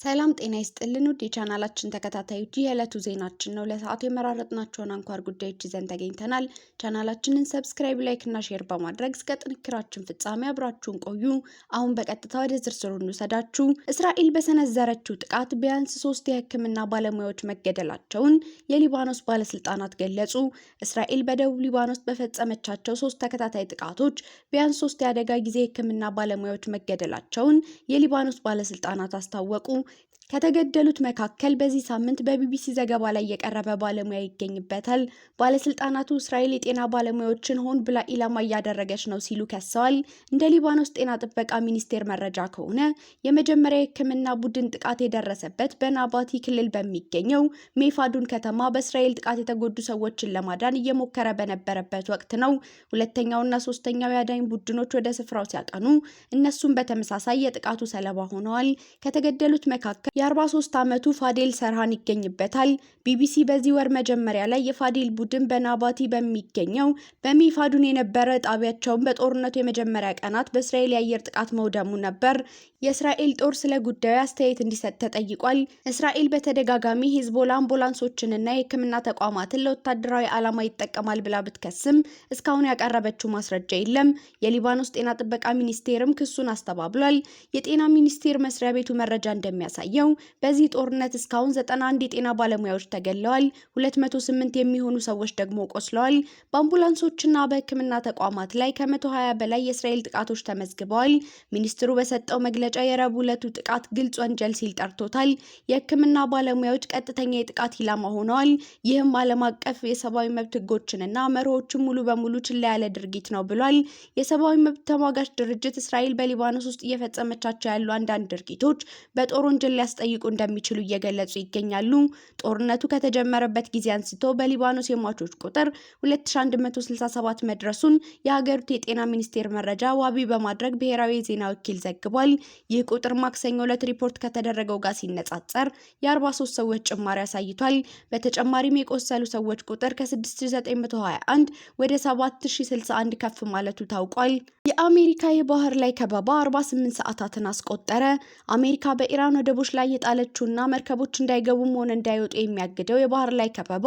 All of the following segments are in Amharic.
ሰላም ጤና ይስጥልን ውድ የቻናላችን ተከታታዮች የዕለቱ ዜናችን ነው። ለሰዓቱ የመራረጥናቸውን አንኳር ጉዳዮች ይዘን ተገኝተናል። ቻናላችንን ሰብስክራይብ፣ ላይክ እና ሼር በማድረግ እስከ ጥንክራችን ፍጻሜ አብራችሁን ቆዩ። አሁን በቀጥታ ወደ ዝርዝሩ እንውሰዳችሁ። እስራኤል በሰነዘረችው ጥቃት ቢያንስ 3 የሕክምና ባለሙያዎች መገደላቸውን የሊባኖስ ባለስልጣናት ገለጹ። እስራኤል በደቡብ ሊባኖስ በፈጸመቻቸው 3 ተከታታይ ጥቃቶች ቢያንስ 3 የአደጋ ጊዜ ሕክምና ባለሙያዎች መገደላቸውን የሊባኖስ ባለስልጣናት አስታወቁ። ከተገደሉት መካከል በዚህ ሳምንት በቢቢሲ ዘገባ ላይ የቀረበ ባለሙያ ይገኝበታል። ባለስልጣናቱ እስራኤል የጤና ባለሙያዎችን ሆን ብላ ኢላማ እያደረገች ነው ሲሉ ከሰዋል። እንደ ሊባኖስ ጤና ጥበቃ ሚኒስቴር መረጃ ከሆነ የመጀመሪያ የሕክምና ቡድን ጥቃት የደረሰበት በናባቲ ክልል በሚገኘው ሜፋዱን ከተማ በእስራኤል ጥቃት የተጎዱ ሰዎችን ለማዳን እየሞከረ በነበረበት ወቅት ነው። ሁለተኛውና ሶስተኛው የአዳኝ ቡድኖች ወደ ስፍራው ሲያቀኑ እነሱም በተመሳሳይ የጥቃቱ ሰለባ ሆነዋል። ከተገደሉት መካከል የ43 ዓመቱ ፋዴል ሰርሃን ይገኝበታል። ቢቢሲ በዚህ ወር መጀመሪያ ላይ የፋዴል ቡድን በናባቲ በሚገኘው በሚፋዱን የነበረ ጣቢያቸውን በጦርነቱ የመጀመሪያ ቀናት በእስራኤል የአየር ጥቃት መውደሙ ነበር። የእስራኤል ጦር ስለ ጉዳዩ አስተያየት እንዲሰጥ ተጠይቋል። እስራኤል በተደጋጋሚ ሂዝቦላ አምቡላንሶችንና የሕክምና ተቋማትን ለወታደራዊ ዓላማ ይጠቀማል ብላ ብትከስም እስካሁን ያቀረበችው ማስረጃ የለም። የሊባኖስ ጤና ጥበቃ ሚኒስቴርም ክሱን አስተባብሏል። የጤና ሚኒስቴር መስሪያ ቤቱ መረጃ እንደሚያሳየው በዚህ ጦርነት እስካሁን 91 የጤና ባለሙያዎች ተገድለዋል፣ 208 የሚሆኑ ሰዎች ደግሞ ቆስለዋል። በአምቡላንሶችና በሕክምና ተቋማት ላይ ከ120 በላይ የእስራኤል ጥቃቶች ተመዝግበዋል። ሚኒስትሩ በሰጠው መግለጫ የረቡዕ ዕለቱ ጥቃት ግልጽ ወንጀል ሲል ጠርቶታል። የሕክምና ባለሙያዎች ቀጥተኛ የጥቃት ኢላማ ሆነዋል። ይህም ዓለም አቀፍ የሰብአዊ መብት ሕጎችንና መርሆችን ሙሉ በሙሉ ችላ ያለ ድርጊት ነው ብሏል። የሰብአዊ መብት ተሟጋች ድርጅት እስራኤል በሊባኖስ ውስጥ እየፈጸመቻቸው ያሉ አንዳንድ ድርጊቶች በጦር ወንጀል ሊያስጠይቁ እንደሚችሉ እየገለጹ ይገኛሉ። ጦርነቱ ከተጀመረበት ጊዜ አንስቶ በሊባኖስ የሟቾች ቁጥር 2167 መድረሱን የሀገሪቱ የጤና ሚኒስቴር መረጃ ዋቢ በማድረግ ብሔራዊ የዜና ወኪል ዘግቧል። ይህ ቁጥር ማክሰኞ ዕለት ሪፖርት ከተደረገው ጋር ሲነጻጸር የ43 ሰዎች ጭማሪ አሳይቷል። በተጨማሪም የቆሰሉ ሰዎች ቁጥር ከ6921 ወደ 7061 ከፍ ማለቱ ታውቋል። የአሜሪካ የባህር ላይ ከበባ 48 ሰዓታትን አስቆጠረ። አሜሪካ በኢራን ወደቦች ላይ የጣለችውና መርከቦች እንዳይገቡም ሆነ እንዳይወጡ የሚያግደው የባህር ላይ ከበባ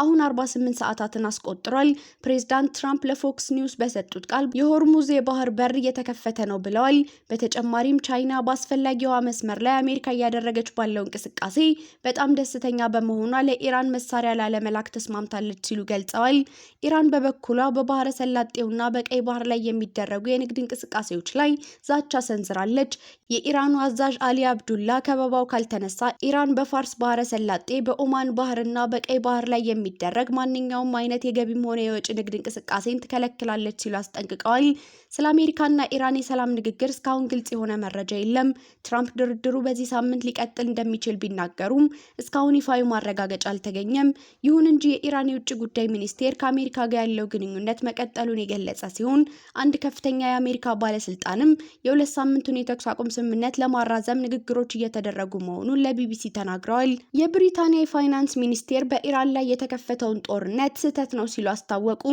አሁን 48 ሰዓታትን አስቆጥሯል። ፕሬዝዳንት ትራምፕ ለፎክስ ኒውስ በሰጡት ቃል የሆርሙዝ የባህር በር እየተከፈተ ነው ብለዋል። በተጨማሪም ቻይና በአስፈላጊዋ መስመር ላይ አሜሪካ እያደረገች ባለው እንቅስቃሴ በጣም ደስተኛ በመሆኗ ለኢራን መሳሪያ ላለመላክ ተስማምታለች ሲሉ ገልጸዋል። ኢራን በበኩሏ በባህረ ሰላጤውና በቀይ ባህር ላይ የሚደረጉ የንግድ እንቅስቃሴዎች ላይ ዛቻ ሰንዝራለች። የኢራኑ አዛዥ አሊ አብዱላ ከበባው ካልተነሳ ኢራን በፋርስ ባህረ ሰላጤ፣ በኦማን ባህርና በቀይ ባህር ላይ የሚደረግ ማንኛውም አይነት የገቢም ሆነ የወጪ ንግድ እንቅስቃሴን ትከለክላለች ሲሉ አስጠንቅቀዋል። ስለ አሜሪካና ኢራን የሰላም ንግግር እስካሁን ግልጽ የሆነ መረጃ የለም። ትራምፕ ድርድሩ በዚህ ሳምንት ሊቀጥል እንደሚችል ቢናገሩም እስካሁን ይፋዊ ማረጋገጫ አልተገኘም። ይሁን እንጂ የኢራን የውጭ ጉዳይ ሚኒስቴር ከአሜሪካ ጋር ያለው ግንኙነት መቀጠሉን የገለጸ ሲሆን አንድ ከፍተኛ የአሜሪካ ባለስልጣንም የ2 ሳምንቱን የተኩስ አቁም ስምምነት ለማራዘም ንግግሮች እየተደረጉ መሆኑን ለቢቢሲ ተናግረዋል። የብሪታንያ የፋይናንስ ሚኒስቴር በኢራን ላይ የተከፈተውን ጦርነት ስህተት ነው ሲሉ አስታወቁ።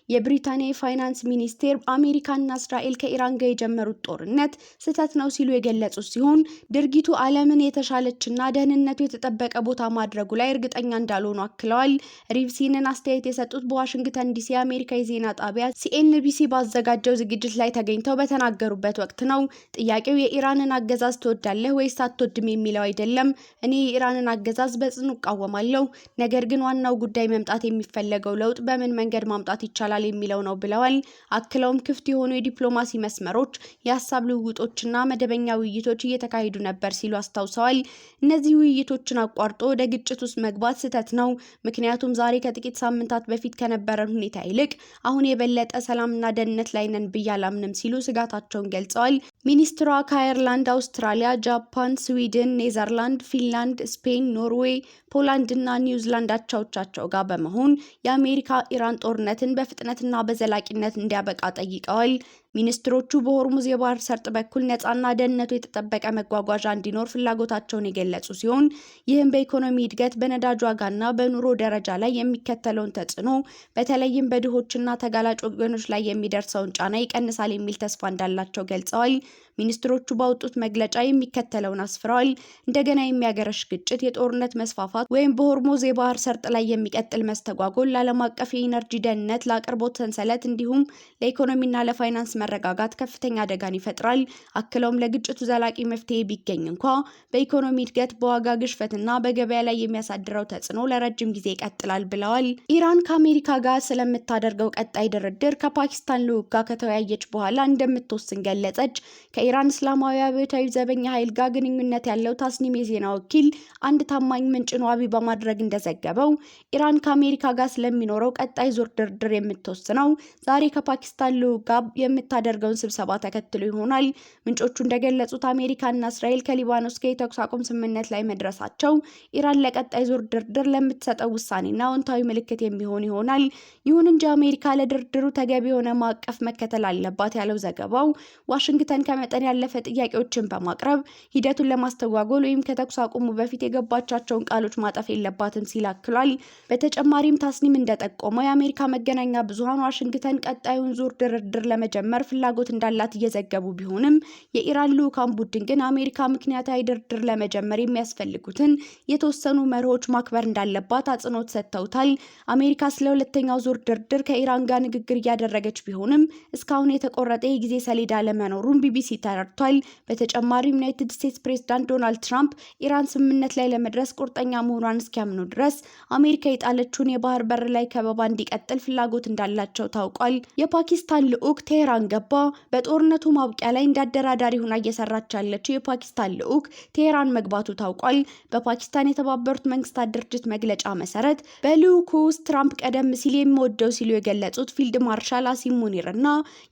የብሪታንያ የፋይናንስ ሚኒስቴር አሜሪካና እስራኤል ከኢራን ጋር የጀመሩት ጦርነት ስህተት ነው ሲሉ የገለጹ ሲሆን ድርጊቱ ዓለምን የተሻለችና ደህንነቱ የተጠበቀ ቦታ ማድረጉ ላይ እርግጠኛ እንዳልሆኑ አክለዋል። ሪቭሲንን አስተያየት የሰጡት በዋሽንግተን ዲሲ የአሜሪካ የዜና ጣቢያ ሲኤንቢሲ ባዘጋጀው ዝግጅት ላይ ተገኝተው በተናገሩበት ወቅት ነው። ጥያቄው የኢራንን አገዛዝ ትወዳለህ ወይስ አትወድም የሚለው አይደለም። እኔ የኢራንን አገዛዝ በጽኑ እቃወማለሁ። ነገር ግን ዋናው ጉዳይ መምጣት የሚፈለገው ለውጥ በምን መንገድ ማምጣት ይቻላል የሚለው ነው ብለዋል። አክለውም ክፍት የሆኑ የዲፕሎማሲ መስመሮች፣ የሀሳብ ልውውጦችና መደበኛ ውይይቶች እየተካሄዱ ነበር ሲሉ አስታውሰዋል። እነዚህ ውይይቶችን አቋርጦ ወደ ግጭት ውስጥ መግባት ስህተት ነው። ምክንያቱም ዛሬ ከጥቂት ሳምንታት በፊት ከነበረን ሁኔታ ይልቅ አሁን የበለጠ ሰላምና ደህንነት ላይ ነን ብዬ አላምንም ሲሉ ስጋታቸውን ገልጸዋል። ሚኒስትሯ ከአየርላንድ፣ አውስትራሊያ፣ ጃፓን፣ ስዊድን፣ ኔዘርላንድ፣ ፊንላንድ፣ ስፔን፣ ኖርዌይ፣ ፖላንድ እና ኒውዚላንድ አቻዎቻቸው ጋር በመሆን የአሜሪካ ኢራን ጦርነትን በፍጥነትና በዘላቂነት እንዲያበቃ ጠይቀዋል። ሚኒስትሮቹ በሆርሙዝ የባህር ሰርጥ በኩል ነፃና ደህንነቱ የተጠበቀ መጓጓዣ እንዲኖር ፍላጎታቸውን የገለጹ ሲሆን ይህም በኢኮኖሚ እድገት፣ በነዳጅ ዋጋና በኑሮ ደረጃ ላይ የሚከተለውን ተጽዕኖ በተለይም በድሆችና ተጋላጭ ወገኖች ላይ የሚደርሰውን ጫና ይቀንሳል የሚል ተስፋ እንዳላቸው ገልጸዋል። ሚኒስትሮቹ ባወጡት መግለጫ የሚከተለውን አስፍረዋል። እንደገና የሚያገረሽ ግጭት፣ የጦርነት መስፋፋት ወይም በሆርሙዝ የባህር ሰርጥ ላይ የሚቀጥል መስተጓጎል ለዓለም አቀፍ የኢነርጂ ደህንነት፣ ለአቅርቦት ሰንሰለት እንዲሁም ለኢኮኖሚና ለፋይናንስ መረጋጋት ከፍተኛ አደጋን ይፈጥራል። አክለውም ለግጭቱ ዘላቂ መፍትሄ ቢገኝ እንኳ በኢኮኖሚ እድገት፣ በዋጋ ግሽበትና በገበያ ላይ የሚያሳድረው ተጽዕኖ ለረጅም ጊዜ ይቀጥላል ብለዋል። ኢራን ከአሜሪካ ጋር ስለምታደርገው ቀጣይ ድርድር ከፓኪስታን ልዑክ ጋር ከተወያየች በኋላ እንደምትወስን ገለጸች። ከኢራን እስላማዊ አብዮታዊ ዘበኛ ኃይል ጋር ግንኙነት ያለው ታስኒም የዜና ወኪል አንድ ታማኝ ምንጭን ዋቢ በማድረግ እንደዘገበው ኢራን ከአሜሪካ ጋር ስለሚኖረው ቀጣይ ዙር ድርድር የምትወስነው ዛሬ ከፓኪስታን ልዑክ ጋር የምታደርገውን ስብሰባ ተከትሎ ይሆናል። ምንጮቹ እንደገለጹት አሜሪካና እስራኤል ከሊባኖስ ጋር የተኩስ አቁም ስምምነት ላይ መድረሳቸው ኢራን ለቀጣይ ዙር ድርድር ለምትሰጠው ውሳኔና አዎንታዊ ምልክት የሚሆን ይሆናል። ይሁን እንጂ አሜሪካ ለድርድሩ ተገቢ የሆነ ማዕቀፍ መከተል አለባት ያለው ዘገባው ዋሽንግተን ከመጠን ያለፈ ጥያቄዎችን በማቅረብ ሂደቱን ለማስተጓጎል ወይም ከተኩስ አቁሙ በፊት የገባቻቸውን ቃሎች ማጠፍ የለባትም ሲል አክሏል። በተጨማሪም ታስኒም እንደጠቆመው የአሜሪካ መገናኛ ብዙሃን ዋሽንግተን ቀጣዩን ዙር ድርድር ለመጀመር ፍላጎት እንዳላት እየዘገቡ ቢሆንም የኢራን ልዑካን ቡድን ግን አሜሪካ ምክንያታዊ ድርድር ለመጀመር የሚያስፈልጉትን የተወሰኑ መርሆች ማክበር እንዳለባት አጽንኦት ሰጥተውታል። አሜሪካ ስለ ሁለተኛው ዙር ድርድር ከኢራን ጋር ንግግር እያደረገች ቢሆንም እስካሁን የተቆረጠ የጊዜ ሰሌዳ ለመኖሩን ቢቢሲ ተረድቷል። በተጨማሪም ዩናይትድ ስቴትስ ፕሬዝዳንት ዶናልድ ትራምፕ ኢራን ስምምነት ላይ ለመድረስ ቁርጠኛ መሆኗን እስኪያምኑ ድረስ አሜሪካ የጣለችውን የባህር በር ላይ ከበባ እንዲቀጥል ፍላጎት እንዳላቸው ታውቋል። የፓኪስታን ልዑክ ቴሄራን ገባ። በጦርነቱ ማብቂያ ላይ እንዳደራዳሪ ሆና እየሰራች ያለችው የፓኪስታን ልዑክ ቴሄራን መግባቱ ታውቋል። በፓኪስታን የተባበሩት መንግስታት ድርጅት መግለጫ መሰረት በልዑኩ ውስጥ ትራምፕ ቀደም ሲል የሚወደው ሲሉ የገለጹት ፊልድ ማርሻል አሲም ሙኒር እና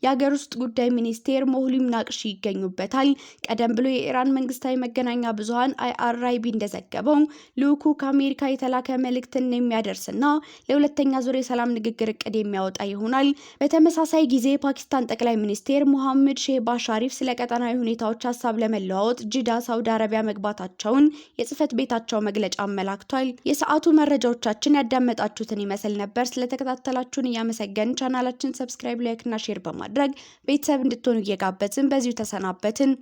የሀገር ውስጥ ጉዳይ ሚኒስቴር ሞህሊም ናቅሺ ይገኙበታል። ቀደም ብሎ የኢራን መንግስታዊ መገናኛ ብዙሃን IRIB እንደዘገበው ልዑኩ ከአሜሪካ የተላከ መልእክትን የሚያደርስና ለሁለተኛ ዙር የሰላም ንግግር እቅድ የሚያወጣ ይሆናል። በተመሳሳይ ጊዜ ፓኪስታን ጠቅላይ ሚኒስቴር ሙሐመድ ሼህባዝ ሻሪፍ ስለ ቀጠናዊ ሁኔታዎች ሀሳብ ለመለዋወጥ ጅዳ ሳውዲ አረቢያ መግባታቸውን የጽህፈት ቤታቸው መግለጫ አመላክቷል። የሰዓቱ መረጃዎቻችን ያዳመጣችሁትን ይመስል ነበር። ስለተከታተላችሁን እያመሰገንን ቻናላችን ሰብስክራይብ፣ ላይክ እና ሼር በማድረግ ቤተሰብ እንድትሆኑ እየጋበዝን በዚሁ ተሰናበትን።